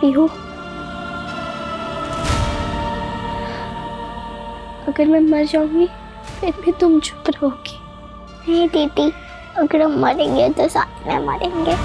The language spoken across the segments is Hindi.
पीहू, अगर मैं मर जाऊंगी फिर भी तुम चुप रहोगी? नहीं दीदी, अगर हम मरेंगे तो साथ में मरेंगे।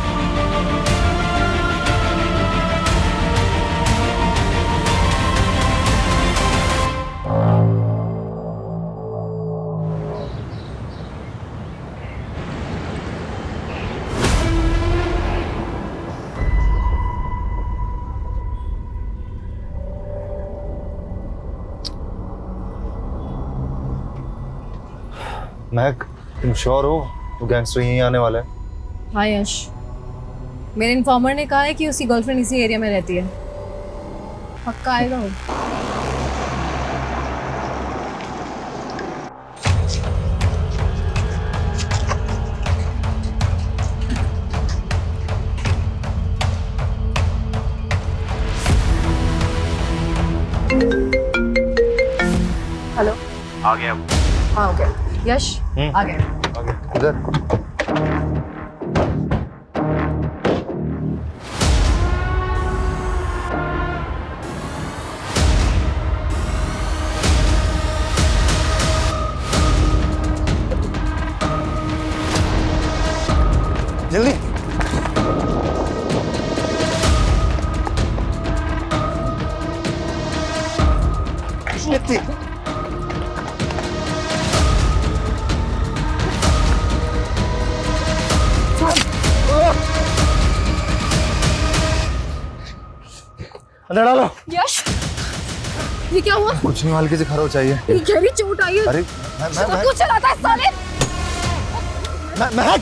महक, तुम श्योर हो वो गैंगस्टर यहीं आने वाला है? हाँ यश, मेरे इन्फॉर्मर ने कहा है कि उसकी गर्लफ्रेंड इसी एरिया में रहती है। पक्का आएगा वो। हेलो, आ गया। हाँ हो गया। यश आ गए। इधर। जल्दी। अंदर डालो। यश, ये क्या हुआ? कुछ नहीं, हल्की से खरो चाहिए। ये गहरी चोट आई है। अरे सब कुछ चलाता है साले। महक,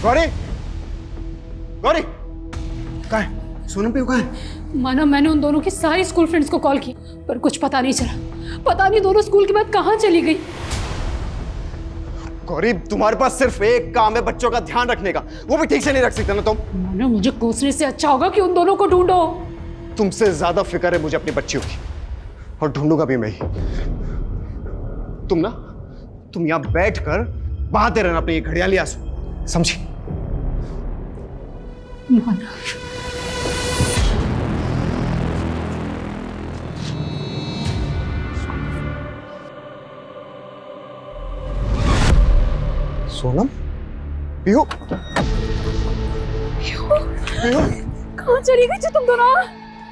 गौरी, गौरी कहाँ है? सोनम पे कहाँ है? माना मैंने उन दोनों की सारी स्कूल फ्रेंड्स को कॉल की, पर कुछ पता नहीं चला। पता नहीं दोनों स्कूल के बाद कहाँ चली गई। गौरी, तुम्हारे पास सिर्फ एक काम है बच्चों का ध्यान रखने का, वो भी ठीक से नहीं रख सकते ना तुम। माना मुझे कोसने से अच्छा होगा कि उन दोनों को ढूंढो। तुमसे ज्यादा फिक्र है मुझे अपनी बच्चियों की, और ढूंढूंगा भी मैं ही। तुम यहाँ बैठ कर बहाते रहना अपनी ये घड़ियाली आंसू, समझी? माना सोनम, पीहू, कहाँ चली गई थी तुम दोनों?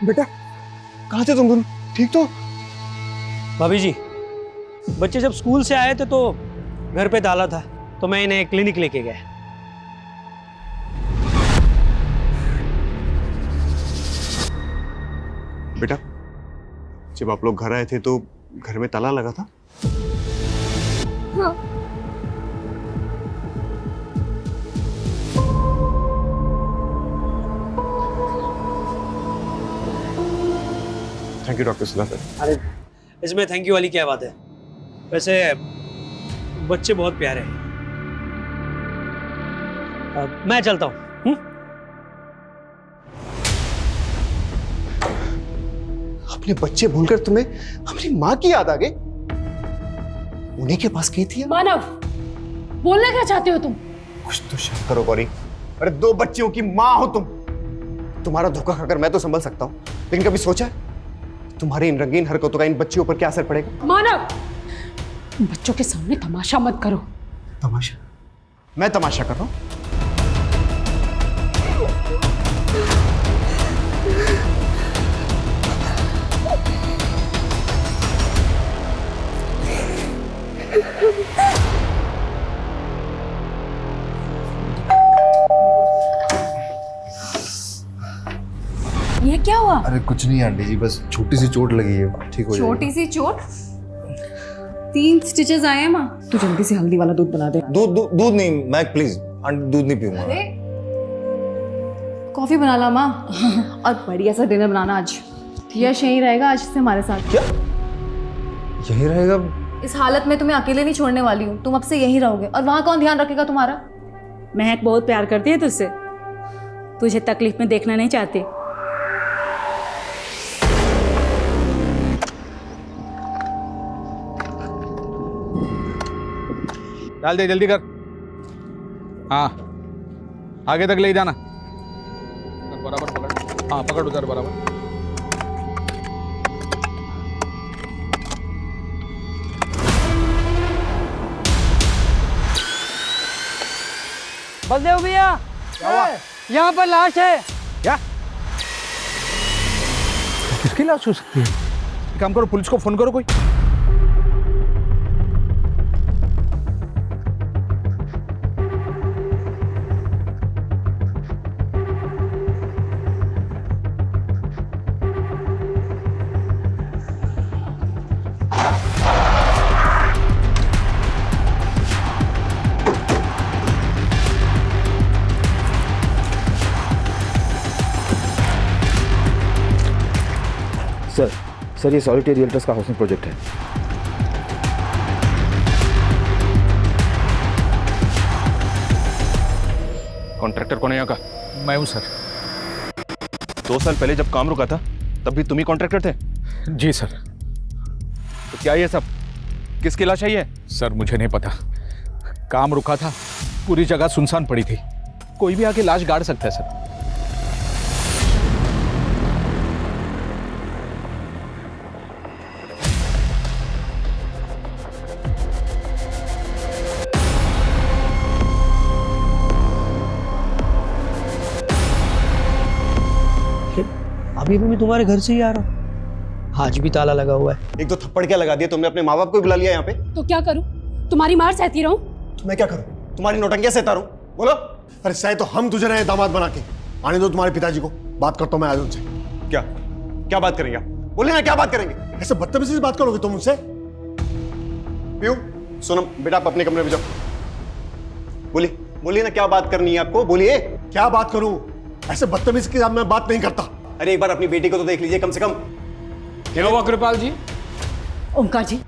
बेटा कहाँ थे तुम दोनों? ठीक तो? भाभी जी, बच्चे जब स्कूल से आए थे तो घर पे डाला था, तो मैं इन्हें क्लिनिक लेके गया। बेटा, जब आप लोग घर आए थे तो घर में ताला लगा था? हाँ। Thank you doctor Sudhakar. अरे इसमें थैंक यू वाली क्या बात है? वैसे बच्चे बहुत प्यारे हैं। मैं चलता हूँ। अपने बच्चे भूलकर तुम्हें अपनी माँ की याद आ गई? उन्हीं के पास गई थी? मानव, बोलना क्या चाहते हो तुम? कुछ तो शर्म करो गौरी। अरे 2 बच्चियों की माँ हो तुम। तुम्हारा धोखा खाकर मैं तो संभल सकता हूँ, लेकिन कभी सोचा है तुम्हारी इन रंगीन हरकतों का इन बच्चियों पर क्या असर पड़ेगा? मानव, बच्चों के सामने तमाशा मत करो। तमाशा? मैं तमाशा कर रहा हूँ? ये क्या हुआ? अरे कुछ नहीं आंटी जी, बस छोटी सी चोट लगी है, ठीक हो जाएगी। छोटी सी चोट? 3 स्टिचेस आए हैं माँ। तू जल्दी से हल्दी वाला दूध बना दे। दूध नहीं मैक, प्लीज आंटी, दूध नहीं पीऊंगा। अरे कॉफी बना ला माँ, और बढ़िया सा डिनर बनाना आज। यश यहीं रहेगा आज से हमारे साथ। क्या यही रहेगा? इस हालत में तुम्हें अकेले नहीं छोड़ने वाली हूँ। तुम अब से यहीं रहोगे, और वहाँ कौन ध्यान रखेगा तुम्हारा? महक बहुत प्यार करती है तुझसे, तुझे तकलीफ में देखना नहीं चाहती। डाल दे, जल्दी कर। हाँ, आगे तक ले जाना। बराबर पकड़। हाँ, पकड़ उधर बराबर। बलदेव भैया, यहाँ पर लाश है। क्या? किसकी लाश हो सकती है? एक काम करो, पुलिस को फोन करो कोई। सर ये सॉलिटरी रियल्टर्स का हाउसिंग प्रोजेक्ट है। कॉन्ट्रैक्टर कौन है यहाँ का? मैं हूँ सर। 2 साल पहले जब काम रुका था तब भी तुम ही कॉन्ट्रैक्टर थे? जी सर। तो क्या ये सब किसकी लाश है ये? सर मुझे नहीं पता, काम रुका था, पूरी जगह सुनसान पड़ी थी, कोई भी आके लाश गाड़ सकता है सर। अभी भी मैं तुम्हारे घर से ही आ रहा हूँ, आज भी ताला लगा हुआ है। एक तो थप्पड़ क्या लगा दिया तुमने, अपने माँ बाप को बुला लिया यहाँ पे। तो क्या करूं? तुम्हारी मार सहती रहूं? तो मैं क्या करूं? तुम्हारी नौटंकियां सहता रहूं? बोलो। अरे सही तो हम तुझे रहे दामाद बना के। आने दो तुम्हारे पिताजी को, बात करता हूं मैं आज उनसे। क्या क्या बात करेंगे आप? बोले ना, क्या बात करेंगे? ऐसे बदतमीजी से बात करोगे तुम उनसे? पीयू, सोनम बेटा आप अपने कमरे में जाओ। बोलिए बोलिए ना, क्या बात करनी है आपको, बोलिए। क्या बात करूं? ऐसे बदतमीजी के साथ मैं बात नहीं करता। अरे एक बार अपनी बेटी को तो देख लीजिए कम से कम। क्या हुआ कृपाल जी? ओंकार जी,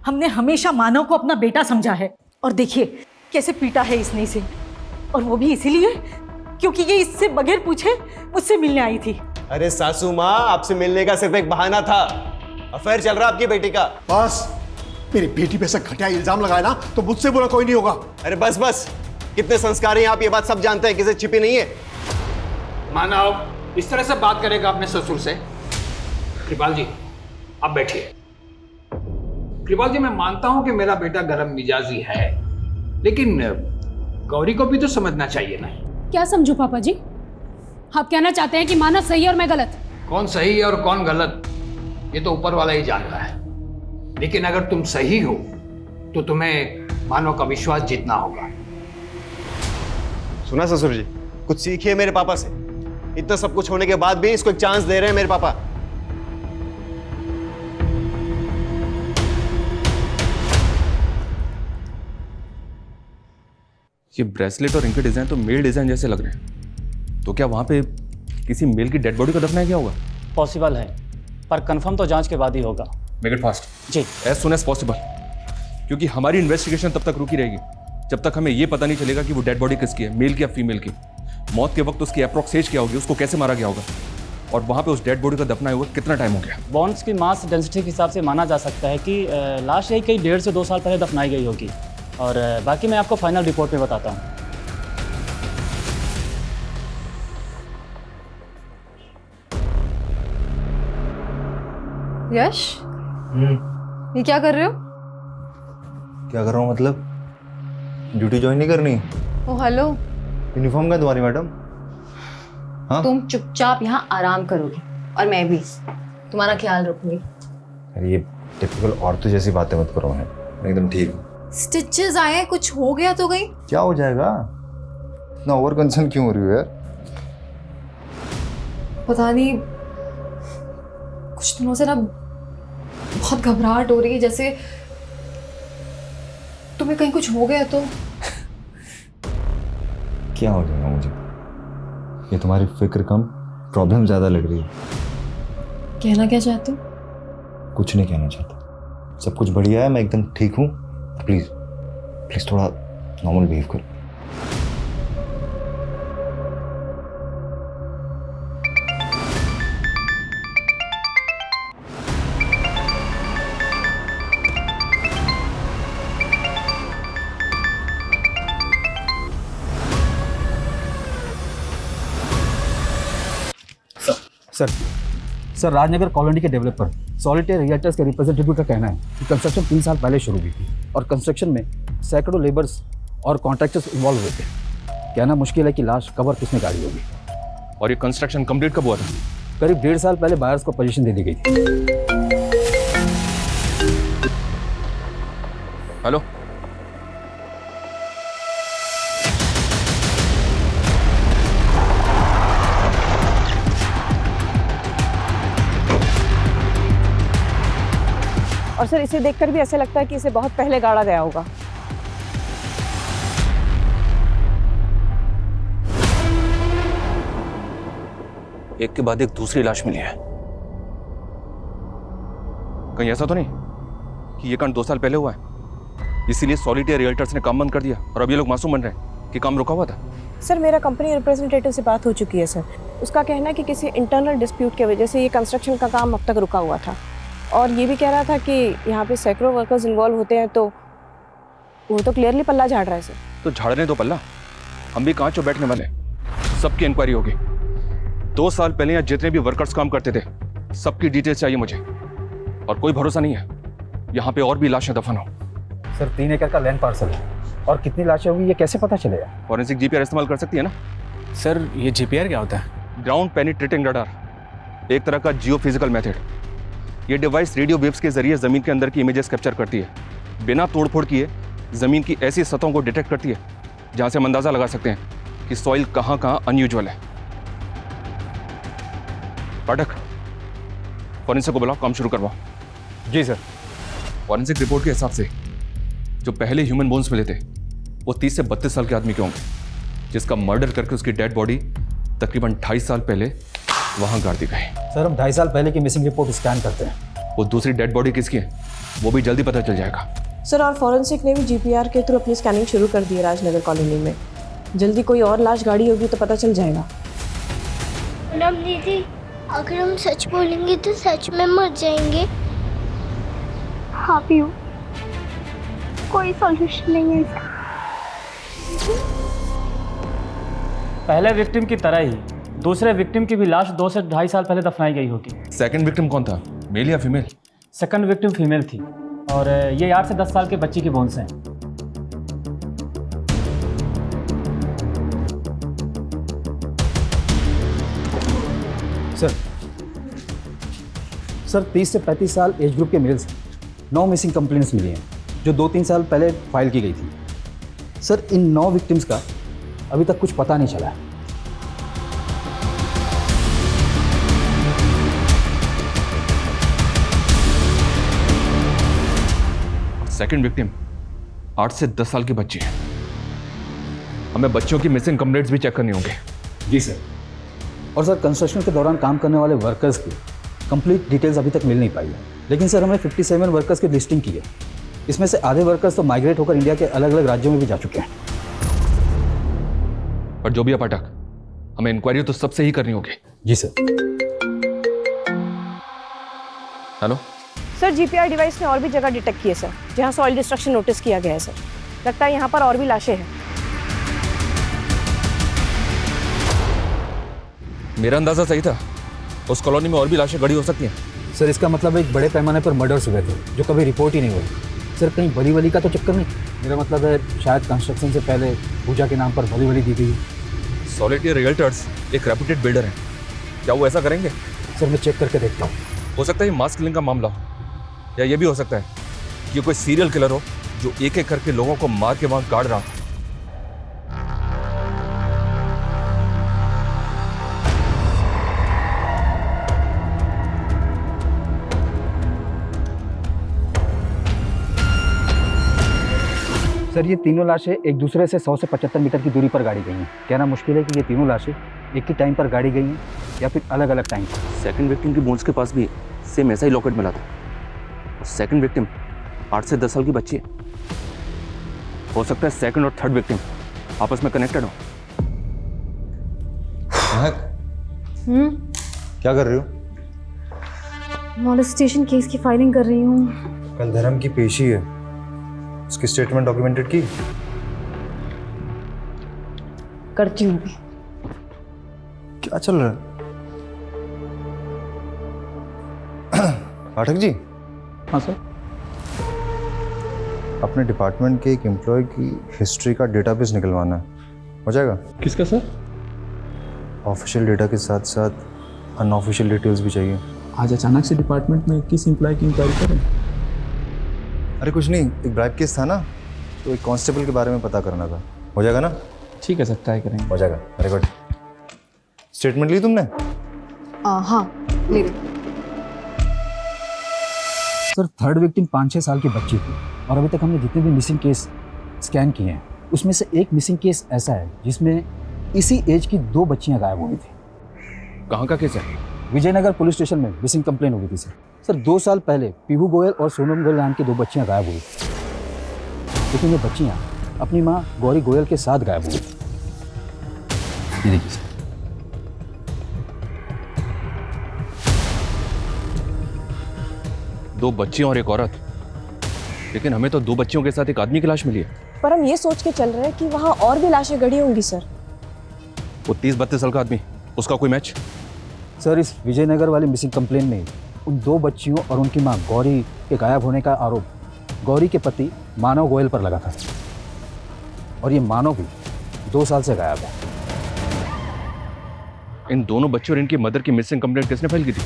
हमने हमेशा मानव को अपना बेटा समझा है, और देखिए कैसे पीटा है इसने इसे, और वो भी इसीलिए क्योंकि ये इससे बगैर पूछे मुझसे मिलने आई थी। अरे सासू माँ, आपसे मिलने का सिर्फ एक बहाना था, अफेयर चल रहा आपकी बेटी का। बस, मेरी बेटी पे ऐसा घटिया इल्जाम लगाया ना तो मुझसे बुरा कोई नहीं होगा। अरे बस बस, कितने संस्कारी हैं आप, ये बात सब जानते हैं, किसी छिपी नहीं है। मानव इस तरह से बात करेगा अपने ससुर से? कृपाल जी आप बैठिए। कृपाल जी, मैं मानता हूं कि मेरा बेटा गर्म मिजाजी है, लेकिन गौरी को भी तो समझना चाहिए ना। क्या समझू पापा जी? आप कहना चाहते हैं कि मानव सही और मैं गलत? कौन सही है और कौन गलत ये तो ऊपर वाला ही जानता है, लेकिन अगर तुम सही हो तो तुम्हें मानव का विश्वास जीतना होगा। सुना ससुर जी, कुछ सीखिए मेरे पापा से। इतना सब कुछ होने के बाद भी इसको एक चांस दे रहे हैं मेरे पापा। ये ब्रेसलेट और इनके डिजाइन तो मेल डिजाइन जैसे लग रहे हैं, तो क्या वहां पे किसी मेल की डेड बॉडी को दफनाया गया होगा? पॉसिबल है, पर कंफर्म तो जांच के बाद ही होगा। मेक इट फास्ट जी। एज सुन एज पॉसिबल, क्योंकि हमारी इन्वेस्टिगेशन तब तक रुकी रहेगी जब तक हमें यह पता नहीं चलेगा कि वो डेड बॉडी किसकी है, मेल की या फीमेल की। मौत के वक्त उसकी अप्रॉक्स एज क्या होगी, उसको कैसे मारा गया होगा, और वहां पे उस डेड बॉडी का दफनाए हुए कितना टाइम हो गया। बॉन्स की मास डेंसिटी के हिसाब से माना जा सकता है कि लाश यही कहीं 1.5 से 2 साल पहले दफनाई गई होगी, और बाकी मैं आपको फाइनल रिपोर्ट में बताता हूँ। यश, ये क्या कर रहे हो? क्या कर रहा हूँ मतलब? ड्यूटी ज्वाइन नहीं करनी? ओ हेलो, यूनिफॉर्म का तुम्हारी मैडम? हाँ? तुम चुपचाप यहाँ आराम करोगे और मैं भी तुम्हारा ख्याल रखूंगी। अरे ये टिपिकल औरतों जैसी बातें मत करो, है मैं एकदम ठीक हूँ। स्टिचेस आए हैं, कुछ हो गया तो गई? क्या हो जाएगा? इतना ओवर कंसर्न क्यों हो रही हो यार? पता नहीं, कुछ दिनों से ना बहुत घबराहट हो रही है, जैसे तुम्हें कहीं कुछ हो गया तो। क्या हो जाएगा मुझे? ये तुम्हारी फिक्र कम, प्रॉब्लम ज्यादा लग रही है। कहना क्या चाहते हो? कुछ नहीं कहना चाहता, सब कुछ बढ़िया है, मैं एकदम ठीक हूँ। प्लीज प्लीज थोड़ा नॉर्मल बिहेव करो। सर राजनगर कॉलोनी के डेवलपर सॉलिटेयर रियल्टर्स के रिप्रेजेंटेटिव का कहना है कि कंस्ट्रक्शन 3 साल पहले शुरू हुई थी और कंस्ट्रक्शन में सैकड़ों लेबर्स और कॉन्ट्रैक्टर्स इन्वॉल्व हुए थे। कहना मुश्किल है कि लाश कवर किसने गाड़ी होगी। और ये कंस्ट्रक्शन कंप्लीट कब हुआ था? करीब 1.5 साल पहले बायर्स को पोजीशन दे दी गई थी। हेलो, और सर इसे देखकर भी ऐसा लगता है कि इसे बहुत पहले गाड़ा गया होगा। एक के बाद एक दूसरी लाश मिली है। कहीं ऐसा तो नहीं कि ये कांड 2 साल पहले हुआ है, इसीलिए सॉलिटेयर रियल्टर्स ने काम बंद कर दिया और अब ये लोग मासूम बन रहे हैं कि काम रुका हुआ था? सर मेरा कंपनी रिप्रेजेंटेटिव से बात हो चुकी है सर। उसका कहना है कि किसी इंटरनल डिस्प्यूट की वजह से ये कंस्ट्रक्शन का काम अब तक रुका हुआ था और ये भी कह रहा था कि यहाँ पे सैकड़ों वर्कर्स इन्वॉल्व होते हैं, तो वो तो क्लियरली पल्ला झाड़ रहा है सर। तो झाड़ने दो पल्ला, हम भी कहाँ चो बैठने वाले हैं। सबकी इंक्वायरी होगी। 2 साल पहले यहाँ जितने भी वर्कर्स काम करते थे सबकी डिटेल्स चाहिए मुझे, और कोई भरोसा नहीं है यहाँ पे और भी लाशें दफन हो। सर 3 एकड़ का लैंड पार्सल है और कितनी लाशें होंगी ये कैसे पता चलेगा? फॉरेंसिक जीपीआर इस्तेमाल कर सकती है ना? सर ये जीपीआर क्या होता है? ग्राउंड पेनिट्रेटिंग रडार, एक तरह का जियो फिजिकल मेथड। ये डिवाइस रेडियो वेव्स के जरिए जमीन के अंदर की इमेजेस कैप्चर करती है। बिना तोड़फोड़ किए जमीन की ऐसी सतहों को डिटेक्ट करती है जहां से हम अंदाजा लगा सकते हैं कि सॉइल कहां अनयूजुअल है। पाठक, फॉरेंसिक को बुलाओ, काम शुरू करवाओ। जी सर। फॉरेंसिक रिपोर्ट के हिसाब से जो पहले ह्यूमन बोन्स मिले थे वो 30 से 32 साल के आदमी के होंगे, जिसका मर्डर करके उसकी डेड बॉडी तकरीबन 2.5 साल पहले वहां गाड़ दी गई। सर हम 2.5 साल पहले की मिसिंग रिपोर्ट स्कैन करते हैं। वो दूसरी डेड बॉडी किसकी है वो भी जल्दी पता चल जाएगा। सर और फॉरेंसिक ने भी जीपीआर के थ्रू अपनी स्कैनिंग शुरू कर दी है राजनगर कॉलोनी में। जल्दी कोई और लाश गाड़ी होगी तो पता चल जाएगा। मैडम दीदी, अगर हम सच बोलेंगे तो सच में मर जाएंगे। हाँ पीयू, कोई सॉल्यूशन नहीं है इसका। पहले विक्टिम की तरह ही दूसरे विक्टिम की भी लाश 2 से 2.5 साल पहले दफनाई गई होगी। सेकंड विक्टिम कौन था, मेल या फीमेल? सेकंड विक्टिम फीमेल थी और ये 8 से 10 साल के बच्ची की बोन्स हैं। सर 30 से 35 साल एज ग्रुप के मेल्स 9 मिसिंग कंप्लेंट्स मिली हैं जो 2-3 साल पहले फाइल की गई थी। सर इन 9 विक्टिम्स का अभी तक कुछ पता नहीं चला है। सेकंड विक्टिम 8 से 10 साल की बच्ची है। हमें बच्चों की मिसिंग कंप्लेंट्स भी चेक करनी होंगे। जी सर। और सर कंस्ट्रक्शन के दौरान काम करने वाले वर्कर्स की कंप्लीट डिटेल्स अभी तक मिल नहीं पाई है, लेकिन सर हमने 57 वर्कर्स की लिस्टिंग की है। इसमें से आधे वर्कर्स तो माइग्रेट होकर इंडिया के अलग अलग राज्यों में भी जा चुके हैं। पर जो भी है पाठक, हमें इंक्वायरी तो सबसे ही करनी होगी। जी sir. Hello sir, GPR device ने और भी जगह डिटेक्ट किए सर जहां सॉइल डिस्ट्रक्शन नोटिस किया गया है सर। लगता है यहाँ पर और भी लाशें हैं। मेरा अंदाजा सही था, उस कॉलोनी में और भी लाशें गड़ी हो सकती हैं। सर इसका मतलब एक बड़े पैमाने पर मर्डर्स हुए थे जो कभी रिपोर्ट ही नहीं हुई। सर कहीं बली वली का तो चक्कर नहीं? मेरा मतलब है शायद कंस्ट्रक्शन से पहले पूजा के नाम पर बली वली दी गई। सॉलिटेयर रियल्टर्स एक रेपुटेड बिल्डर हैं, क्या वो ऐसा करेंगे? सर मैं चेक करके देखता हूँ। हो सकता है ये मास किलिंग का मामला हो, या ये भी हो सकता है कि ये कोई सीरियल किलर हो जो एक एक करके लोगों को मार के वहां गाड़ रहा हो। सर ये तीनों लाशें एक दूसरे से 100 से 75 मीटर की दूरी पर गाड़ी गई हैं। कहना मुश्किल है कि ये तीनों लाशें एक ही टाइम पर गाड़ी गई हैं या फिर अलग अलग टाइम पर। सेकंड विक्टिम की बोन्स के पास भी सेम ऐसा ही लॉकेट मिला था। सेकंड विक्टिम 8 से 10 साल की बच्ची है। हो सकता है सेकंड और थर्ड विक्टिम आपस में कनेक्टेड हो। क्या कर रही हो? मॉलेस्टेशन केस की फाइलिंग कर रही हूँ। कल धर्म की पेशी है, उसकी स्टेटमेंट डॉक्यूमेंटेड की? करती हूँ। क्या चल रहा है? पाठक जी। हाँ सर। अपने डिपार्टमेंट के एक एम्प्लॉय की हिस्ट्री का डेटाबेस निकलवाना है, हो जाएगा? किसका सर? ऑफिशियल डेटा के साथ साथ अनऑफिशियल डिटेल्स भी चाहिए। आज अचानक से डिपार्टमेंट में किस एम्प्लॉय की इंक्वायरी करें? अरे कुछ नहीं, एक ब्राइब केस था ना, तो एक कांस्टेबल के बारे में पता करना था। हो जाएगा ना? ठीक है सर, ट्राई करेंगे। हो जाएगा। Very good. स्टेटमेंट ली तुमने? हाँ ले ली। सर थर्ड विक्टिम 5-6 साल की बच्ची थी और अभी तक हमने जितने भी मिसिंग केस स्कैन किए हैं उसमें से एक मिसिंग केस ऐसा है जिसमें इसी एज की 2 बच्चियां गायब हुई थी। कहाँ का केस है? विजयनगर पुलिस स्टेशन में मिसिंग कंप्लेन हुई थी सर। सर 2 साल पहले पीहू गोयल और सोनम गोयल नाम की 2 बच्चियां गायब हुई थी, लेकिन ये बच्चियां अपनी माँ गौरी गोयल के साथ गायब हुई थी। ये देखिए सर। 2 बच्चियां और एक औरत, लेकिन हमें तो 2 बच्चियों के साथ एक आदमी की लाश मिली है। पर हम ये सोच के चल रहे हैं कि वहाँ और भी लाशें गड़ी होंगी सर। वो 30-32 साल का आदमी, उसका कोई मैच? सर इस विजयनगर वाली मिसिंग कंप्लेन में उन 2 बच्चियों और उनकी मां गौरी के गायब होने का आरोप गौरी के पति मानव गोयल पर लगा था, और ये मानव भी 2 साल से गायब है। इन दोनों बच्चों और इनकी मदर की मिसिंग कंप्लेंट किसने फाइल की थी?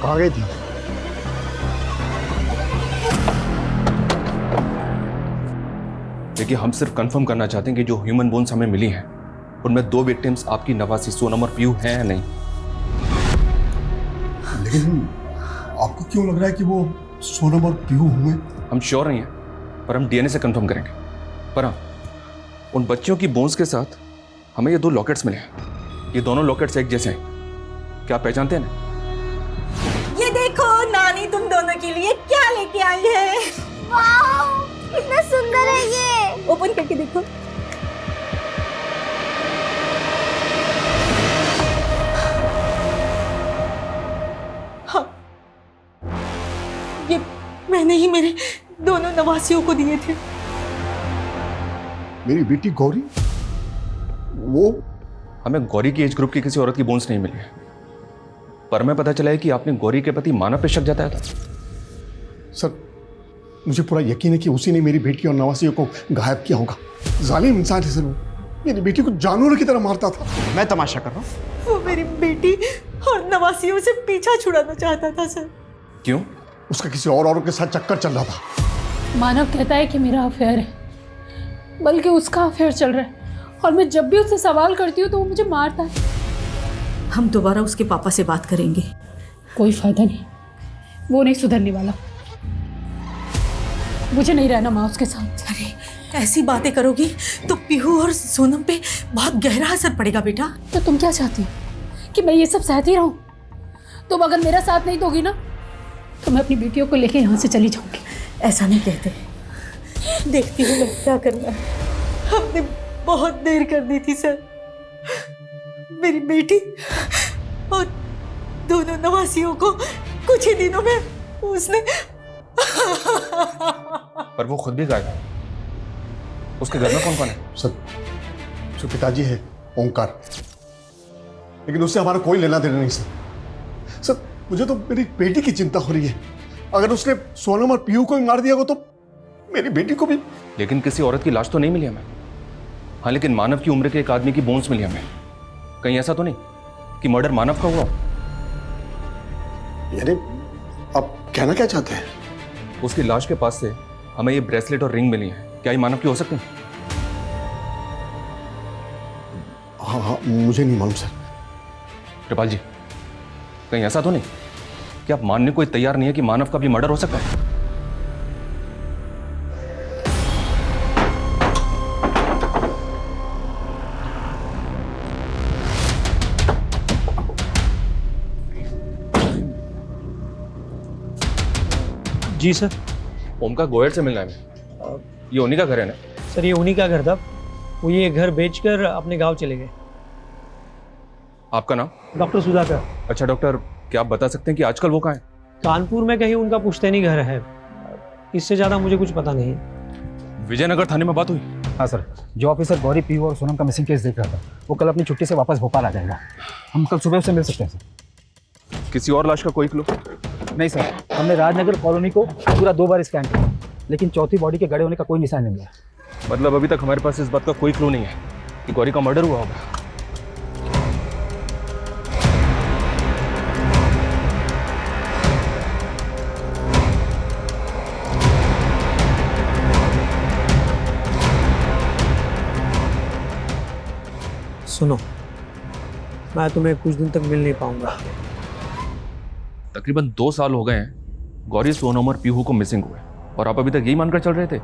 कहाँ गई थी? देखिए, हम सिर्फ कंफर्म करना चाहते हैं कि जो ह्यूमन बोन्स हमें मिली हैं उनमें 2 विक्टिम्स आपकी नवासी सोनम और पीयू हैं या नहीं। लेकिन आपको क्यों लग रहा है कि वो सोनम और पीयू होंगे? हम श्योर नहीं हैं, पर हम डीएनए से कंफर्म करेंगे। पर हाँ, उन बच्चियों की बोन्स के साथ हमें ये 2 लॉकेट्स मिले हैं। ये दोनों लॉकेट्स एक जैसे हैं। क्या आप पहचानते हैं ना? ये देखो नानी तुम दोनों के लिए क्या लेके आई है। वाओ, कितना सुंदर है ये। ओपन करके देखो। हाँ, ये मैंने ही मेरे दोनों नवासियों को दिए थे। मेरी बेटी गौरी? वो? हमें गौरी की एज ग्रुप की किसी औरत की बोन्स नहीं मिली है, पर हमें पता चला है कि आपने गौरी के पति मानव पे शक जताया था। सर मुझे पूरा यकीन है कि उसी ने मेरी बेटी और नवासियों को गायब किया होगा। जालिम इंसान है सर वो। मेरी बेटी को जानवरों की तरह मारता था। मैं तमाशा कर रहा हूँ? वो मेरी बेटी और नवासियों से पीछा छुड़ाना चाहता था सर। क्यों? उसका किसी और औरत के साथ चक्कर चल रहा था। मानव कहता है कि मेरा अफेयर है, बल्कि उसका अफेयर चल रहा है, और मैं जब भी उससे सवाल करती हूँ तो वो मुझे मारता है। हम दोबारा उसके पापा से बात करेंगे। कोई फायदा नहीं, वो नहीं सुधरने वाला। मुझे नहीं रहना माँ उसके साथ। अरे ऐसी बातें करोगी तो पीहू और सोनम पे बहुत गहरा असर पड़ेगा बेटा। तो तुम क्या चाहती हो कि मैं ये सब सहती रहूं? तुम अगर मेरा साथ नहीं दोगी ना तो मैं अपनी बेटियों को लेके यहाँ से चली जाऊंगी। ऐसा नहीं कहते, देखती हूँ मैं क्या करना है। हमने बहुत देर कर दी थी सर। मेरी बेटी और दोनों नवासियों को कुछ ही दिनों में उसने पर वो खुद भी गायब है। उसके घर में कौन कौन है? सर पिताजी है ओंकार, लेकिन उससे हमारा कोई लेना देना नहीं सर। सर मुझे तो मेरी बेटी की चिंता हो रही है। अगर उसने सोनम और पीयू को ही मार दिया हो तो मेरी बेटी को भी। लेकिन किसी औरत की लाश तो नहीं मिली हमें। हाँ, लेकिन मानव की उम्र के एक आदमी की बोन्स मिली हमें। कहीं ऐसा तो नहीं कि मर्डर मानव का हुआ? यानी आप कहना क्या चाहते हैं? उसकी लाश के पास से हमें ये ब्रेसलेट और रिंग मिली है। क्या ये मानव की हो सकती है? हाँ, मुझे नहीं मालूम सर। कृपाल जी, कहीं ऐसा तो नहीं कि आप मानने को तैयार नहीं है कि मानव का भी मर्डर हो सकता है? जी सर। ओम का गोयल से मिलना है। ये उन्हीं का घर है ना? सर ये उन्हीं का घर था, वो ये घर बेचकर अपने गांव चले गए। आपका नाम? डॉक्टर सुधाकर। अच्छा डॉक्टर, क्या आप बता सकते हैं कि आजकल वो कहाँ है? कानपुर में कहीं उनका पुश्तैनी घर है, इससे ज़्यादा मुझे कुछ पता नहीं। विजयनगर थाने में बात हुई? हाँ सर, जो ऑफिसर गौरी पीयू और सोनम का मिसिंग केस देख रहा था वो कल अपनी छुट्टी से वापस भोपाल आ जाएगा। हम कल सुबह उससे मिल सकते हैं सर। किसी और लाश का कोई क्लू? नहीं सर, हमने राजनगर कॉलोनी को पूरा 2 बार स्कैन किया, लेकिन चौथी बॉडी के गड़े होने का कोई निशान नहीं मिला। मतलब अभी तक हमारे पास इस बात का कोई क्लू नहीं है कि गौरी का मर्डर हुआ होगा। सुनो, मैं तुम्हें कुछ दिन तक मिल नहीं पाऊंगा। तकरीबन 2 साल हो गए हैं गौरी, सोनम और पीहू को मिसिंग हुए, और आप अभी तक यही मानकर चल रहे थे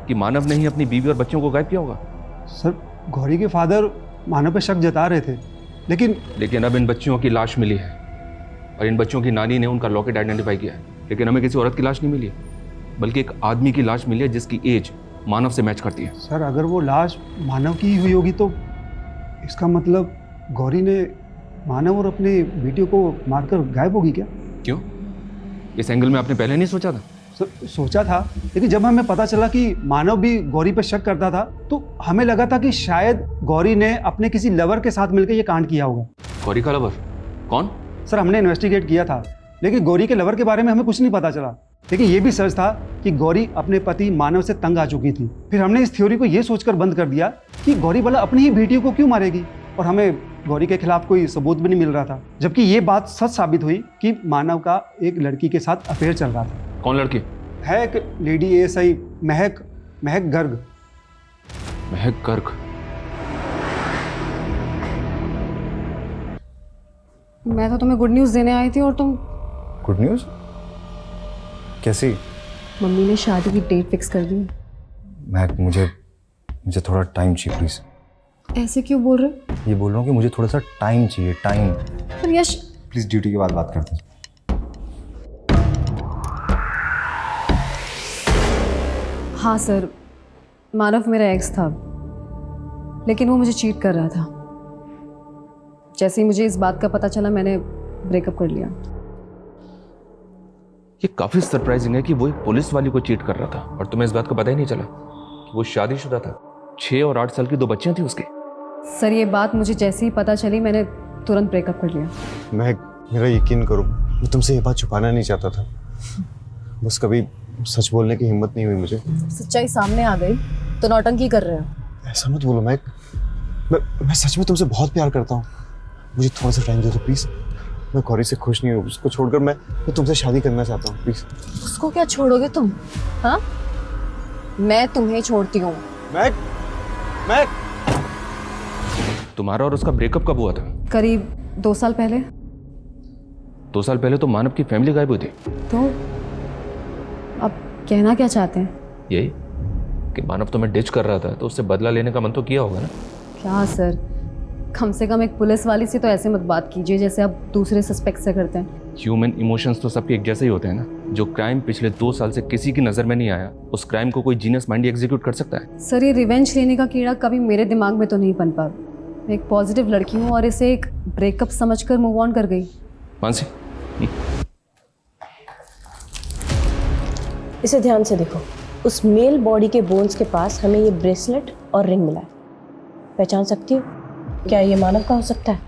कि मानव ने ही अपनी बीवी और बच्चों को गायब किया होगा। सर, गौरी के फादर मानव पे शक जता रहे थे, लेकिन अब इन बच्चियों की लाश मिली है और इन बच्चों की नानी ने उनका लॉकेट आइडेंटिफाई किया है, लेकिन हमें किसी औरत की लाश नहीं मिली है, बल्कि एक आदमी की लाश मिली है जिसकी एज मानव से मैच करती है। सर, अगर वो लाश मानव की ही हुई होगी तो इसका मतलब गौरी ने मानव और अपने बेटियों को मारकर गायब होगी क्या? क्यों? इस एंगल में आपने पहले नहीं सोचा था? सर, सोचा था, लेकिन जब हमें पता चला कि मानव भी गौरी पर शक करता था तो हमें लगा था कि शायद गौरी ने अपने किसी लवर के साथ मिलकर ये कांड किया होगा। गौरी का लवर? कौन? सर, हमने इन्वेस्टिगेट किया था, लेकिन गौरी के लवर के बारे में हमें कुछ नहीं पता चला। लेकिन ये भी सच था कि गौरी अपने पति मानव से तंग आ चुकी थी। फिर हमने इस थ्योरी को ये सोचकर बंद कर दिया कि गौरी भला अपनी ही बेटियों को क्यों मारेगी, और हमें गौरी के खिलाफ कोई सबूत भी नहीं मिल रहा था। जबकि ये बात सच साबित हुई कि मानव का एक लड़की के साथ अफेयर चल रहा था। कौन लड़की? है एक लेडी ASI महक गर्ग। महक गर्ग? मैं तो तुम्हें गुड न्यूज़ देने आई थी और तुम। Good news? कैसी? मम्मी ने शादी की डेट फिक्स कर दी। महक, मुझे थोड़ा टाइम चाहिए प्लीज़। ऐसे क्यों बोल रहे हो? ये बोल रहा हूँ कि मुझे थोड़ा सा टाइम चाहिए, टाइम। पर यश, प्लीज़ ड्यूटी के बाद बात करते हैं। हाँ सर, मानव मेरा एक्स था, लेकिन वो मुझे चीट कर रहा था। जैसे ही मुझे इस बात का पता चला मैंने ब्रेकअप कर लिया। ये काफी सरप्राइजिंग है कि वो एक पुलिस वाली को चीट कर रहा था और तुम्हें इस बात का पता ही नहीं चला कि वो शादीशुदा था। 6 और 8 साल की 2 बच्चियां थी उसकी। सर, ये बात मुझे जैसे ही पता चली मैंने तुरंत ब्रेकअप कर लिया। मेरा यकीन करो, मैं तुमसे ये बात छुपाना नहीं चाहता था, बस कभी सच बोलने की हिम्मत नहीं हुई मुझे। सच्चाई सामने आ गई तो नौटंकी कर रहे हो। ऐसा मत बोलो महक, मैं सच में तुमसे बहुत प्यार करता हूँ। मुझे थोड़ा सा टाइम दे दो प्लीज। मैं गौरी से खुश नहीं हूँ, उसको छोड़कर मैं तुमसे शादी करना चाहता हूँ प्लीज। उसको क्या छोड़ोगे तुम? हाँ, मैं तुम्हें छोड़ती हूँ। महक, तुम्हारा और उसका ब्रेकअप कब हुआ था? करीब 2 साल पहले। 2 साल पहले तो मानव की फैमिली गायब हुई थी। तो अब कहना क्या चाहते हैं? यही कि मानव तुम्हें डिच कर रहा था तो उससे बदला लेने का मन तो किया होगा ना? क्या सर, कम से कम एक पुलिस वाली से तो ऐसे मत बात कीजिए जैसे आप दूसरे सस्पेक्ट से करते हैं। ह्यूमन इमोशंस तो सबके एक जैसे ही होते हैं ना। जो क्राइम पिछले 2 साल से किसी की नजर में नहीं आया, उस क्राइम को कोई जीनियस माइंड एग्जीक्यूट कर सकता है? सर, ये रिवेंज लेने का कीड़ा कभी मेरे दिमाग में तो नहीं पन पा। मैं एक पॉजिटिव लड़की हूँ और इसे एक ब्रेकअप समझकर मूव ऑन कर गई। मानसी, इसे ध्यान से देखो। उस मेल बॉडी के बोन्स के पास हमें ये ब्रेसलेट और रिंग मिला है। पहचान सकती हो? क्या ये मानव का हो सकता है?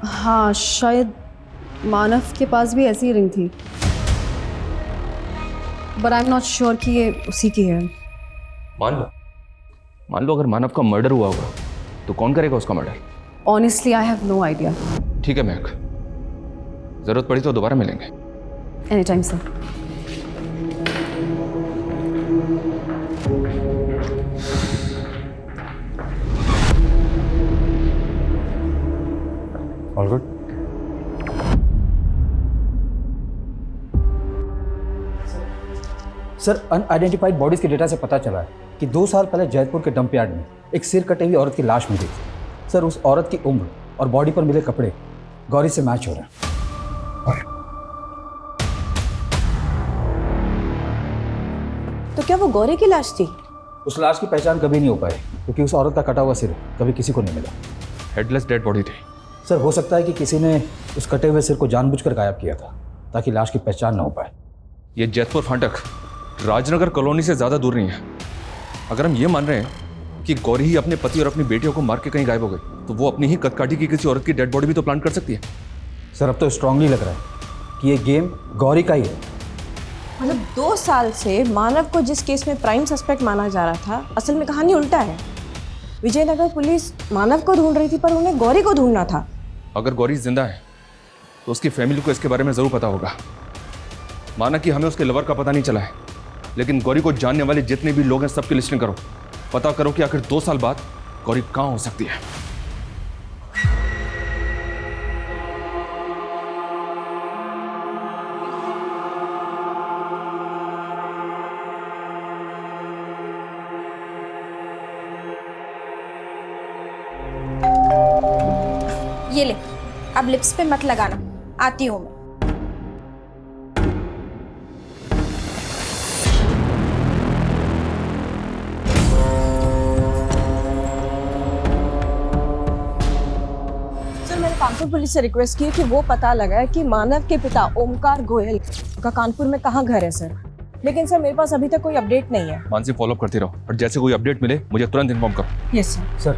हाँ, शायद मानव के पास भी ऐसी रिंग थी, but I am not sure कि ये उसी की है। मान लो अगर मानव का मर्डर हुआ होगा तो कौन करेगा उसका murder? Honestly I have no idea. ठीक है महक, जरूरत पड़ी तो दोबारा मिलेंगे। Any time sir. All good? Sir, unidentified bodies के डेटा से पता चला है कि 2 साल पहले जयपुर के डंप यार्ड में एक सिर कटे हुई औरत की लाश मिली। सर, उस औरत की उम्र और बॉडी पर मिले कपड़े गौरी से मैच हो रहे हैं। तो क्या वो गौरी की लाश थी? उस लाश की पहचान कभी नहीं हो पाई क्योंकि उस औरत का कटा हुआ सिर कभी किसी को नहीं मिला। हेडलेस डेड बॉडी थी। सर, हो सकता है कि किसी ने उस कटे हुए सिर को जानबूझकर गायब किया था ताकि लाश की पहचान ना हो पाए। ये जैतपुर फाटक राजनगर कॉलोनी से ज़्यादा दूर नहीं है। अगर हम ये मान रहे हैं कि गौरी ही अपने पति और अपनी बेटियों को मार के कहीं गायब हो गई, तो वो अपनी ही कदकाठी की किसी औरत की डेड बॉडी भी तो प्लांट कर सकती है। सर अब तो स्ट्रांगली लग रहा है कि ये गेम गौरी का ही है। मतलब 2 साल से मानव को जिस केस में प्राइम सस्पेक्ट माना जा रहा था, असल में कहानी उल्टा है। विजयनगर पुलिस मानव को ढूंढ रही थी पर उन्हें गौरी को ढूंढना था। अगर गौरी जिंदा है तो उसकी फैमिली को इसके बारे में जरूर पता होगा। माना कि हमें उसके लवर का पता नहीं चला है, लेकिन गौरी को जानने वाले जितने भी लोग हैं सबकी लिस्टिंग करो। पता करो कि आखिर 2 साल बाद गौरी कहां हो सकती है। ये ले, अब लिप्स पे मत लगाना, आती हूँ मैं। सर मैंने कानपुर पुलिस से रिक्वेस्ट की है कि वो पता लगाए कि मानव के पिता ओमकार गोयल का कानपुर में कहाँ घर है सर। लेकिन सर मेरे पास अभी तक कोई अपडेट नहीं है। मानसी फॉलोअप करती रहो और जैसे कोई अपडेट मिले मुझे तुरंत इन्फॉर्म करो। Yes sir. Sir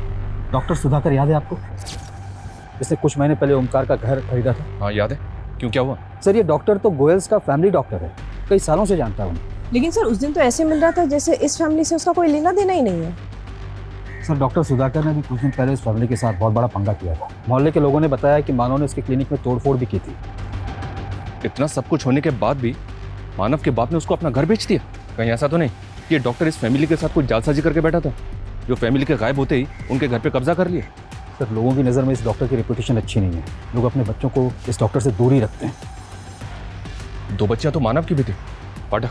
doctor Sudhakar याद है आपको? इसने कुछ महीने पहले ओमकार का घर खरीदा था। हाँ याद है, क्यों क्या हुआ? सर ये डॉक्टर तो गोयल्स का फैमिली डॉक्टर है, कई सालों से जानता हूँ। लेकिन सर उस दिन तो ऐसे मिल रहा था जैसे इस फैमिली से उसका कोई लेना देना ही नहीं है। सर डॉक्टर सुधाकर ने भी कुछ दिन पहले इस फैमिली के साथ बहुत बड़ा पंगा किया था। मोहल्ले के लोगों ने बताया कि मानव ने उसके क्लिनिक में तोड़फोड़ भी की थी। इतना सब कुछ होने के बाद भी मानव के बाप ने उसको अपना घर बेच दिया? कहीं ऐसा तो नहीं कि ये डॉक्टर इस फैमिली के साथ कुछ जालसाजी करके बैठा था, जो फैमिली के गायब होते ही उनके घर पे कब्जा कर लिया? सर लोगों की नज़र में इस डॉक्टर की रेपुटेशन अच्छी नहीं है। लोग अपने बच्चों को इस डॉक्टर से दूर ही रखते हैं। 2 बच्चियां तो मानव की भी थी। पाठक,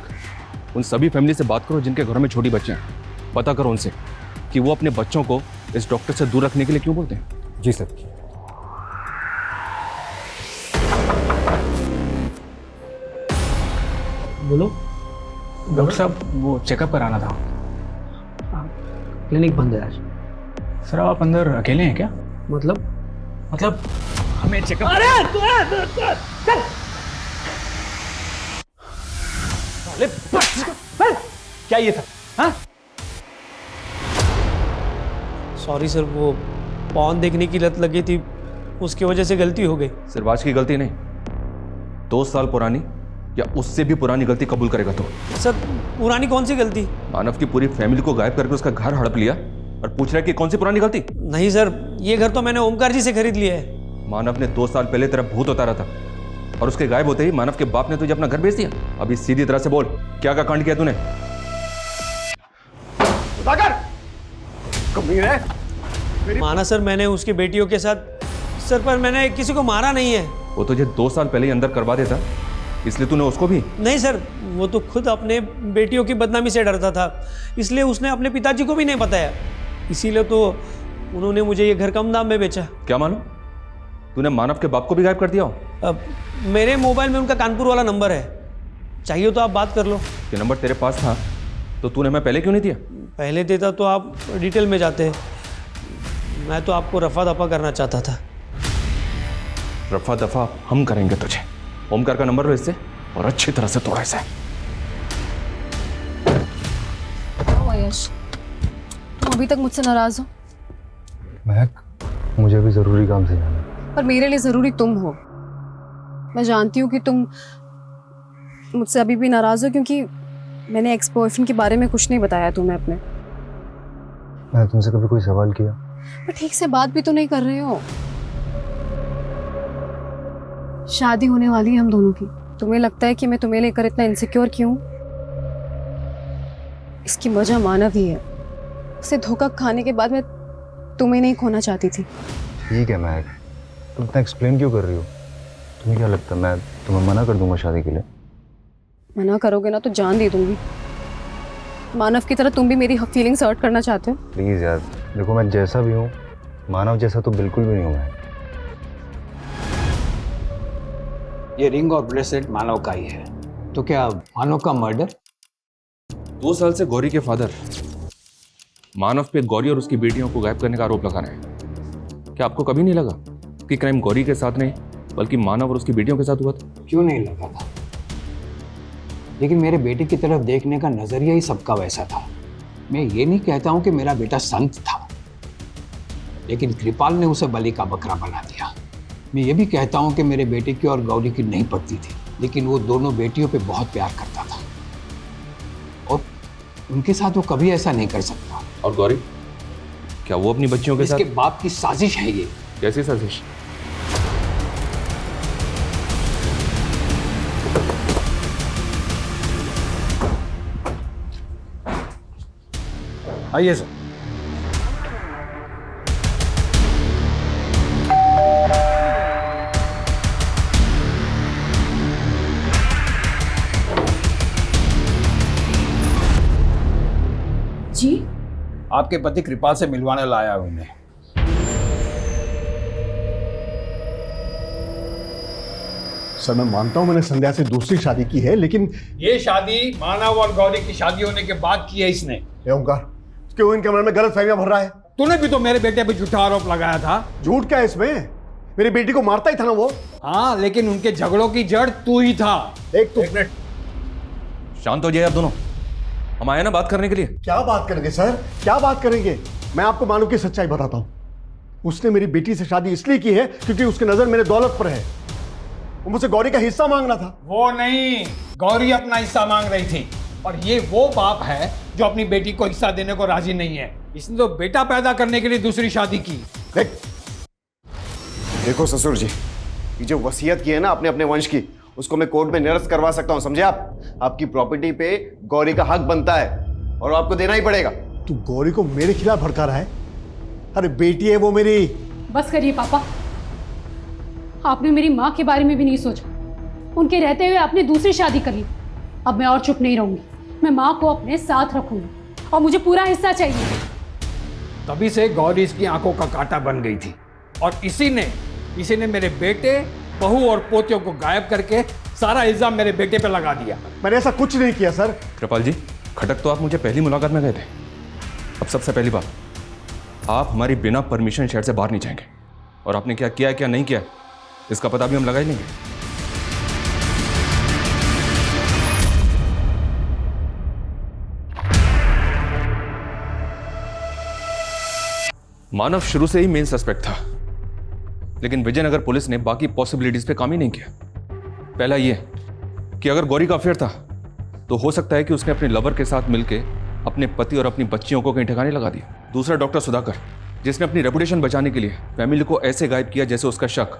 उन सभी फैमिली से बात करो जिनके घरों में छोटी बच्चियां हैं। पता करो उनसे कि वो अपने बच्चों को इस डॉक्टर से दूर रखने के लिए क्यों बोलते हैं। जी सर। बोलो। डॉक्टर साहब वो चेकअप कराना था। क्लिनिक बंद है आज। सर आप अंदर अकेले हैं क्या? मतलब हमें चेकअप। क्या ये था? हाँ? सॉरी सर, वो पॉन देखने की लत लगी थी, उसकी वजह से गलती हो गई। सिर्फ आज की गलती नहीं, 2 साल पुरानी या उससे भी पुरानी गलती कबूल करेगा तो? सर पुरानी कौन सी गलती? मानव की पूरी फैमिली को गायब करके उसका घर हड़प लिया और पूछ रहा है कि कौन सी पुरानी गलती? नहीं सर, ये घर तो मैंने ओमकार जी से खरीद लिया है। मानव ने 2 साल पहले तेरा भूत उतारा था और उसके गायब होते ही मानव के बाप ने तुझे अपना घर बेच दिया। अभी सीधी तरह से बोल, क्या का कांड किया तूने? माना सर, मैंने उसकी बेटियों के साथ, सर पर मैंने किसी को मारा नहीं है। वो तुझे 2 साल पहले ही अंदर करवा देता, इसलिए तूने उसको भी? नहीं सर, वो तो खुद अपने बेटियों की बदनामी से डरता था, इसलिए उसने अपने पिताजी को भी नहीं बताया। इसीलिए तो उन्होंने मुझे ये घर कम दाम में बेचा। क्या मालूम तूने मानव के बाप को भी गायब कर दिया हो? अब मेरे मोबाइल में उनका कानपुर वाला नंबर है, चाहिए तो आप बात कर लो। ये नंबर तेरे पास था तो तूने मैं पहले क्यों नहीं दिया? पहले देता तो आप डिटेल में जाते। मैं तो आपको रफा दफा करना चाहता था। रफा दफा हम करेंगे तुझे। ओमकार का नंबर लो इससे और अच्छी तरह से तोड़ा इसे। यश, तुम अभी तक मुझसे नाराज हो? महक, मुझे भी ज़रूरी काम से जाना है। पर मेरे लिए ज़रूरी तुम हो। मैं जानती हूँ कि तुम मुझसे अभी भी नाराज़ हो क्योंकि मैंने एक्स बॉयफ्रेंड के बारे में कुछ नहीं बताया तुम्हें अपने। मैंने तुमसे कभी कोई सवाल किया? पर ठीक से बात भी तो नहीं कर रहे हो। शादी होने वाली है हम दोनों की। तुम्हें लगता है कि मैं तुम्हें लेकर इतना इनसिक्योर क्यों? इसकी वजह मानव ही है। उसे धोखा खाने के बाद मैं तुम्हें नहीं खोना चाहती थी। ठीक है महक, तुम इतना एक्सप्लेन क्यों कर रही हो? तुम्हें क्या लगता है मैं तुम्हें मना कर दूंगा शादी के लिए? मना करोगे ना तो जान दे दूंगी। मानव की तरह तुम भी मेरी फीलिंग्स हर्ट करना चाहते हो? प्लीज़ यार, देखो मैं जैसा भी हूँ, मानव जैसा तो बिल्कुल भी नहीं हूँ मैं। ये रिंग और ब्रेसलेट मानव का ही है, तो क्या मानव का मर्डर? 2 साल से गौरी के फादर मानव पे गौरी और उसकी बेटियों को गायब करने का आरोप लगा रहे हैं। क्या आपको कभी नहीं लगा कि क्राइम गौरी के साथ नहीं बल्कि मानव और उसकी बेटियों के साथ हुआ था? क्यों नहीं लगा था, लेकिन मेरे बेटे की तरफ देखने का नजरिया ही सबका वैसा था। मैं ये नहीं कहता हूं कि मेरा बेटा संत था, लेकिन कृपाल ने उसे बलि का बकरा बना दिया। मैं ये भी कहता हूं कि मेरे बेटे की और गौरी की नहीं पड़ती थी, लेकिन वो दोनों बेटियों पे बहुत प्यार करता था और उनके साथ वो कभी ऐसा नहीं कर सकता। और गौरी, क्या वो अपनी बच्चियों के साथ? इसके बाप की साजिश है ये। कैसी साजिश? आइए सर। जी, आपके पति कृपाल से मिलवाने लाया हूं उन्हें। सर मैं मानता हूं मैंने संध्या से दूसरी शादी की है, लेकिन ये शादी मानव और गौरी की शादी होने के बाद की है इसने। ए ओंकार, क्यों इनके मन में गलत फहमियां भर रहा है? तूने भी तो मेरे बेटे पे झूठा आरोप लगाया था। झूठ क्या है इसमें? मेरी बेटी को मारता ही था ना वो। हाँ, लेकिन उनके झगड़ों की जड़ तू ही था। एक मिनट, शांत हो जाइए आप दोनों। हम आए ना बात करने के लिए। क्या बात करेंगे सर, क्या बात करेंगे? मैं आपको मानव की सच्चाई बताता हूं। उसने मेरी बेटी से शादी इसलिए की है क्योंकि उसकी नजर मेरे दौलत पर है। वो मुझसे गौरी का हिस्सा मांगना था। वो नहीं, गौरी अपना हिस्सा मांग रही थी और ये वो बाप है जो अपनी बेटी को हिस्सा देने को राजी नहीं है। इसने तो बेटा पैदा करने के लिए दूसरी शादी की। देखो ससुर जी, ये जो वसीयत की है ना अपने अपने वंश की, उसको मैं कोर्ट में निरस्त करवा सकता हूं, समझे आप? आपकी प्रॉपर्टी पे गौरी का हक बनता है और आपको देना ही पड़ेगा। तू गौरी को मेरे खिलाफ भड़का रहा है? अरे बेटी है वो मेरी। बस करिए पापा, आपने मेरी माँ के बारे में भी नहीं सोचा। उनके रहते हुए आपने दूसरी शादी कर ली। अब मैं और चुप नहीं रहूंगी, मैं माँ को अपने साथ रखूंगी और मुझे पूरा हिस्सा चाहिए। तभी से गौरी इसकी आंखों का कांटा बन गई थी और इसी ने मेरे बेटे, बहू और पोतियों को गायब करके सारा इल्जाम मेरे बेटे पे लगा दिया। मैंने ऐसा कुछ नहीं किया सर। कृपाल जी, खटक तो आप मुझे पहली मुलाकात में गए थे। अब सबसे पहली बात, आप हमारी बिना परमिशन शहर से बाहर नहीं जाएंगे और आपने क्या किया है क्या नहीं किया इसका पता भी हम लगा ही लेंगे। मानव शुरू से ही मेन सस्पेक्ट था, लेकिन विजयनगर पुलिस ने बाकी पॉसिबिलिटीज पे काम ही नहीं किया। पहला यह कि अगर गौरी का अफेयर था तो हो सकता है कि उसने अपने लवर के साथ मिलकर अपने पति और अपनी बच्चियों को कहीं ठिकाने लगा दिया। दूसरा डॉक्टर सुधाकर, जिसने अपनी रेपुटेशन बचाने के लिए फैमिली को ऐसे गायब किया जैसे उसका शक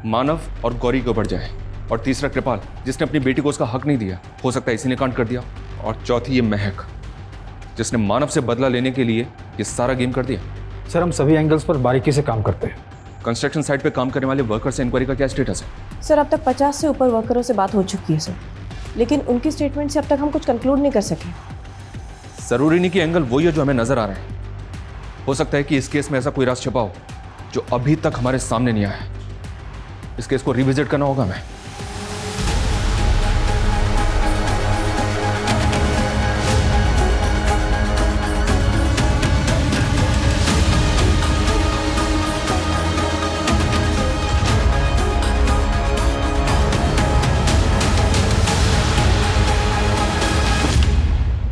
मानव और गौरी के ऊपर जाए। और तीसरा कृपाल, जिसने अपनी बेटी को उसका हक नहीं दिया, हो सकता है इसी ने कांड कर दिया। और चौथी ये महक, जिसने मानव से बदला लेने के लिए ये सारा गेम कर दिया। सर, हम सभी एंगल्स पर बारीकी से काम करते हैं। कंस्ट्रक्शन साइट पे काम करने वाले वर्कर से इंक्वायरी का क्या स्टेटस है? सर, अब तक 50 से ऊपर वर्करों से बात हो चुकी है सर, लेकिन उनकी स्टेटमेंट से अब तक हम कुछ कंक्लूड नहीं कर सके। जरूरी नहीं कि एंगल वही है जो हमें नजर आ रहा है। हो सकता है कि इस केस में ऐसा कोई राज छिपा हो जो अभी तक हमारे सामने नहीं आया है। इस केस को रिविजिट करना होगा हमें।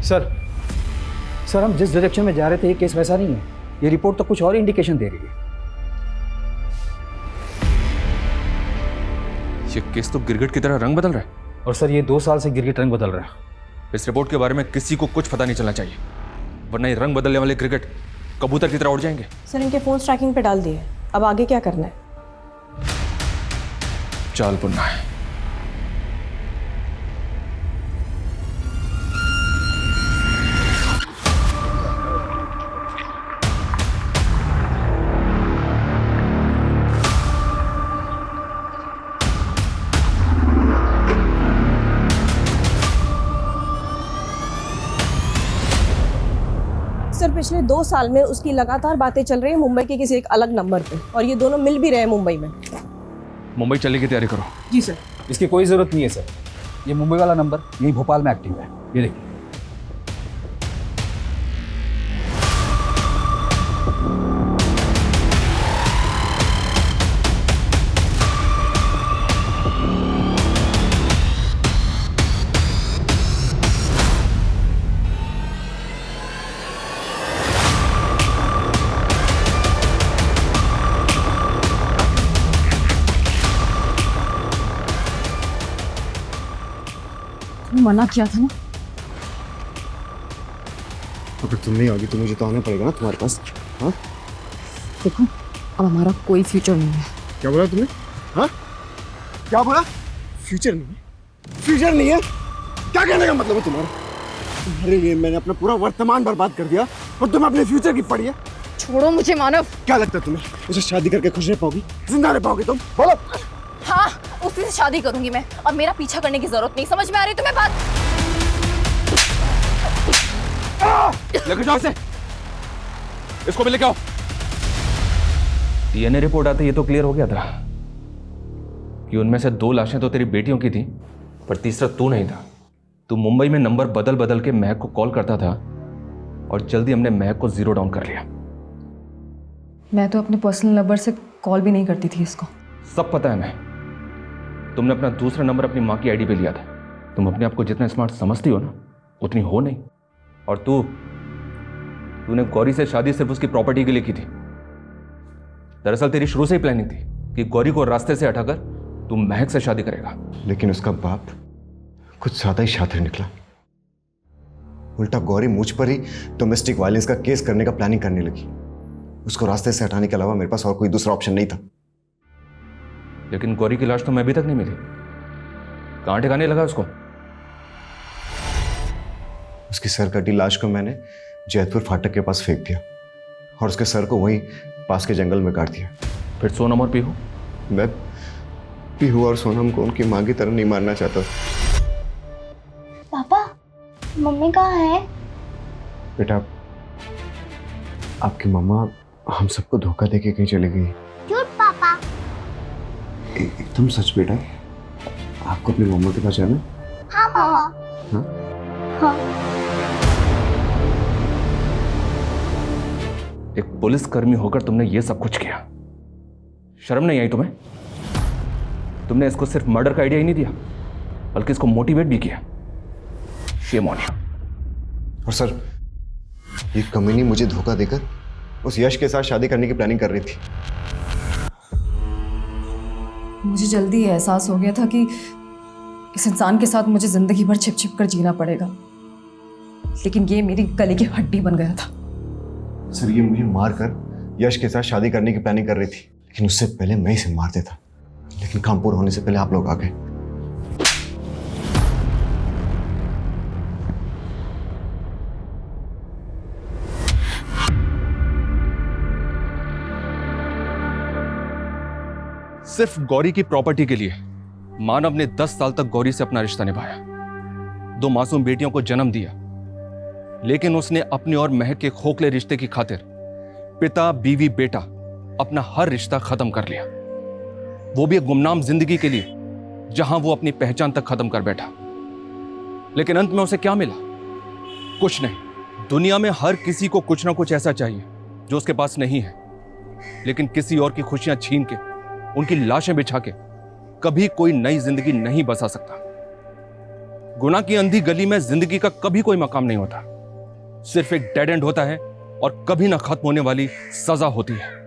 सर, हम जिस डायरेक्शन में जा रहे थे ये केस वैसा नहीं है। ये रिपोर्ट तो कुछ और इंडिकेशन दे रही है। ये केस तो गिरगिट की तरह रंग बदल रहा है। और सर, ये 2 साल से गिरगिट रंग बदल रहा है। इस रिपोर्ट के बारे में किसी को कुछ पता नहीं चलना चाहिए, वरना ये रंग बदलने वाले गिरगिट कबूतर की तरह उड़ जाएंगे। सर, इनके फोन ट्रैकिंग पे डाल दिए, अब आगे क्या करना है? चाल बुनना है। सर, पिछले 2 साल में उसकी लगातार बातें चल रही है मुंबई के किसी एक अलग नंबर पे, और ये दोनों मिल भी रहे हैं मुंबई में। मुंबई चलने की तैयारी करो। जी सर। इसकी कोई ज़रूरत नहीं है सर, ये मुंबई वाला नंबर यही भोपाल में एक्टिव है। ये देखिए। मना किया था ना। अगर तुम नहीं आओगी तो मुझे तो आना पड़ेगा ना तुम्हारे पास। हाँ देखो, अब हमारा कोई फ्यूचर नहीं है। क्या बोला तुमने? हाँ क्या बोला? फ्यूचर नहीं है? फ्यूचर नहीं है? क्या कहने का मतलब है तुम्हारा? तुम्हारे लिए मैंने अपना पूरा वर्तमान बर्बाद कर दिया और तुम्हें अपने फ्यूचर की पड़ी है। छोड़ो मुझे मानव। क्या लगता है तुम्हें उसे शादी करके खुश रह पाओगी, जिंदा रह पाओगी तुम? बोलो। हाँ, उसी से शादी करूंगी मैं, अब मेरा पीछा करने की जरूरत नहीं। समझ में आ रही तुम्हें बात? लेके जाओ इसे, इसको भी लेके आओ। डीएनए रिपोर्ट आते ये तो क्लियर हो गया था कि उनमें से 2 लाशें तो तेरी बेटियों की थी, पर तीसरा तू नहीं था। तू मुंबई में नंबर बदल बदल के महक को कॉल करता था और जल्दी हमने महक को 0 डाउन कर लिया। मैं तो अपने पर्सनल नंबर से कॉल भी नहीं करती थी इसको। सब पता है मैं। तुमने अपना दूसरा नंबर अपनी माँ की आईडी पे लिया था। तुम अपने आप को जितना स्मार्ट समझती हो ना, उतनी हो नहीं। और तूने गौरी से शादी सिर्फ उसकी प्रॉपर्टी के लिए की थी। दरअसल तेरी शुरू से ही प्लानिंग थी कि गौरी को रास्ते से हटाकर तू महक से शादी करेगा। लेकिन उसका बाप कुछ ज्यादा ही शातिर निकला। उल्टा गौरी मुझ पर ही डोमेस्टिक वायलेंस का केस करने का प्लानिंग करने लगी। उसको रास्ते से हटाने के अलावा मेरे पास और कोई दूसरा ऑप्शन नहीं था। लेकिन गौरी की लाश तो मैं अभी तक नहीं मिली। कहां ठिकाने लगा उसको? उसकी सर कटी लाश को मैंने जैतपुर फाटक के पास फेंक दिया और उसके सर को वहीं पास के जंगल में काट दिया। फिर सोनम और पीहू? मैं पीहू और सोनम को उनकी मां की तरह नहीं मारना चाहता। पापा, मम्मी कहाँ है? बेटा, आपकी मम्मा हम सबको धोखा देके कहीं चली गई। झूठ पापा। एकदम सच बेटा। आपको अपनी मम्मा के पास जाना? हाँ पापा। हाँ? हाँ। एक पुलिसकर्मी होकर तुमने ये सब कुछ किया। शर्म नहीं आई तुम्हें? तुमने इसको सिर्फ मर्डर का आइडिया ही नहीं दिया, बल्कि इसको मोटिवेट भी किया। Shame on you. और सर, ये कमीनी मुझे धोखा देकर उस यश के साथ शादी करने की प्लानिंग कर रही थी। मुझे जल्दी एहसास हो गया था कि इस इंसान के साथ मुझे जिंदगी भर छिप छिप कर जीना पड़ेगा, लेकिन ये मेरी गले की हड्डी बन गया था। सर, ये मुझे मारकर यश के साथ शादी करने की प्लानिंग कर रही थी, लेकिन उससे पहले मैं इसे मार देता। लेकिन काम पूरा होने से पहले आप लोग आ गए। सिर्फ गौरी की प्रॉपर्टी के लिए मानव ने 10 साल तक गौरी से अपना रिश्ता निभाया, 2 मासूम बेटियों को जन्म दिया। लेकिन उसने अपने और महक के खोखले रिश्ते की खातिर पिता, बीवी, बेटा अपना हर रिश्ता खत्म कर लिया, वो भी एक गुमनाम जिंदगी के लिए जहां वो अपनी पहचान तक खत्म कर बैठा। लेकिन अंत में उसे क्या मिला? कुछ नहीं। दुनिया में हर किसी को कुछ ना कुछ ऐसा चाहिए जो उसके पास नहीं है, लेकिन किसी और की खुशियां छीन के, उनकी लाशें बिछा के कभी कोई नई जिंदगी नहीं बसा सकता। गुनाह की अंधी गली में जिंदगी का कभी कोई मकाम नहीं होता, सिर्फ एक डेड एंड होता है और कभी ना खत्म होने वाली सजा होती है।